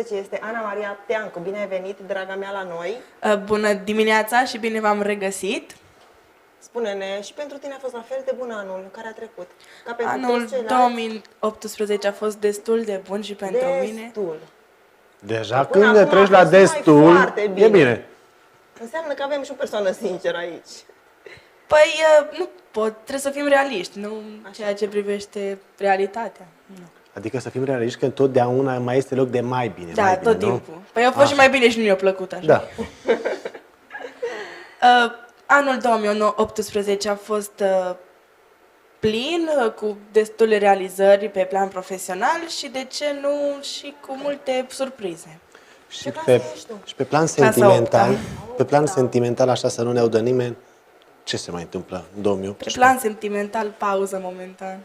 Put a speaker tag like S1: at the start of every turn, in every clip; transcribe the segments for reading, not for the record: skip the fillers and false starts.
S1: ce este Ana Maria Teancu. Bine ai venit, draga mea, la noi.
S2: Bună dimineața și bine v-am regăsit.
S1: Spune-ne, și pentru tine a fost la fel de bun anul care a trecut? Ca pentru
S2: Anul
S1: toți ceilalți?
S2: 2018 a fost destul de bun și pentru mine.
S1: Destul.
S3: Deja
S1: Până
S3: când
S1: acum
S3: treci
S1: a
S3: la
S1: fost numai
S3: destul,
S1: foarte bine.
S3: e bine.
S1: Înseamnă că avem și o persoană sinceră aici.
S2: Păi, nu pot, trebuie să fim realiști, nu în ceea ce privește realitatea. Nu.
S3: Adică să fim realiști că întotdeauna mai este loc de mai bine.
S2: Da,
S3: mai bine,
S2: tot
S3: nu?
S2: timpul. Păi a fost și mai bine și nu mi-a plăcut așa.
S3: Da.
S2: Anul 2018 a fost plin, cu destule realizări pe plan profesional și, de ce nu, și cu multe surprize.
S3: Și
S1: Ce clasă ești tu?
S3: pe plan
S2: Clasa
S3: sentimental,
S2: opta.
S3: pe plan sentimental, așa să nu ne audă nimeni, ce se mai întâmplă în
S2: Pe
S3: 2018?
S2: plan sentimental, pauză momentan.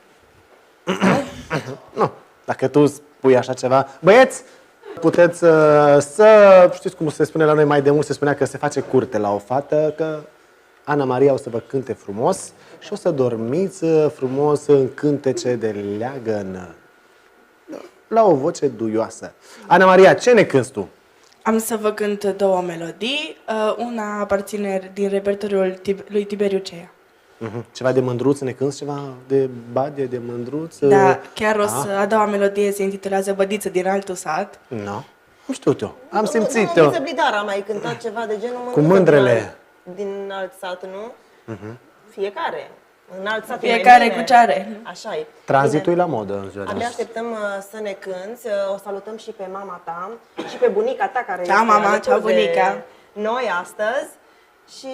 S3: Nu, dacă tu spui așa ceva, băieți, puteți știți cum se spune la noi mai de mult, se spunea că se face curte la o fată, că Ana Maria o să vă cânte frumos și o să dormiți frumos în cântece de leagăn, la o voce duioasă. Ana Maria, ce ne cânti tu?
S2: Am să vă cânt două melodii, una aparține din repertoriul lui Tiberiu Cea.
S3: Ceva de mândruț, ne cânti ceva de bade, de mândruț?
S2: Da, chiar a doua melodie se intitulează Bădiță din altul sat.
S3: Nu, nu știu eu, am
S1: Domnul
S3: simțit-o.
S1: Mândruță Blidara a mai cântat ceva de genul
S3: Cu mândrele.
S1: Din alt sat, nu? Fiecare. În alt sat e
S2: Fiecare
S1: mai bine.
S2: cu ce are.
S1: Așa e.
S3: Tranzitul e
S1: Bine.
S3: la modă în ziua de
S1: Abia
S3: astăzi.
S1: așteptăm să ne cânți. O salutăm și pe mama ta și pe bunica ta care
S2: Ceau,
S1: este
S2: mama,
S1: alături
S2: ceau,
S1: de
S2: bunica.
S1: noi astăzi și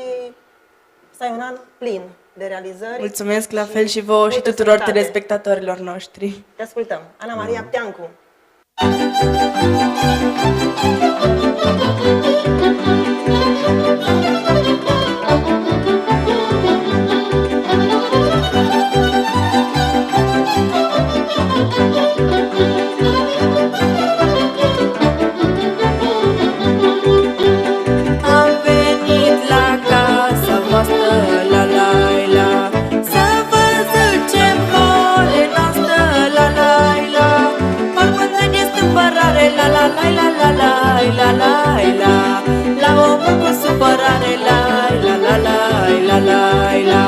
S1: să ai un an plin de realizări.
S2: Mulțumesc la fel și vouă și
S1: multă
S2: tuturor
S1: sănătate.
S2: telespectatorilor noștri.
S1: Te ascultăm. Ana Maria Teancu.
S2: Am venit la casa voastră, la la la, să vă zicem hore noastră, la la la. Parmândre este împărare, la la la la la la la la la. La omul cu supărare, la la la la la la la.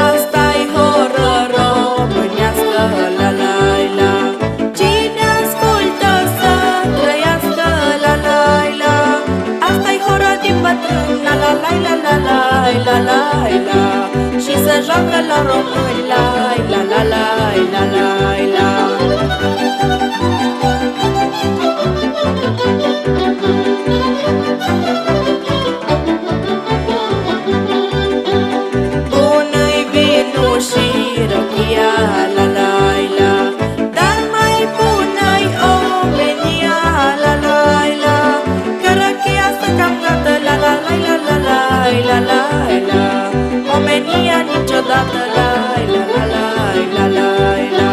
S2: Asta-i horă românească, la la la. Cine ascultă să trăiască, la la la. Asta-i horă din bătrân, la la la la la la la la la. Și să joacă la români, la la la la la la la. Bună-i vinul și rochia, la la la. Dar mai bună-i omenia, la la la. Că rochia stă cam gata, la la la la la la la la la. Omenia niciodată, la la la la la la la.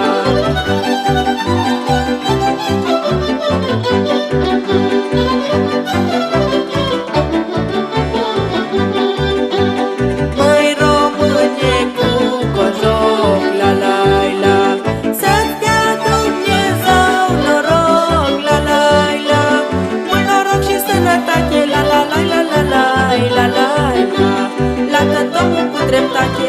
S2: Măi române cu cojoc, la la la. Să-ți dea Dumnezeu noroc, la la la. Mult noroc și sănătate, la la la la la la la la la. La tot omul cu dreptate,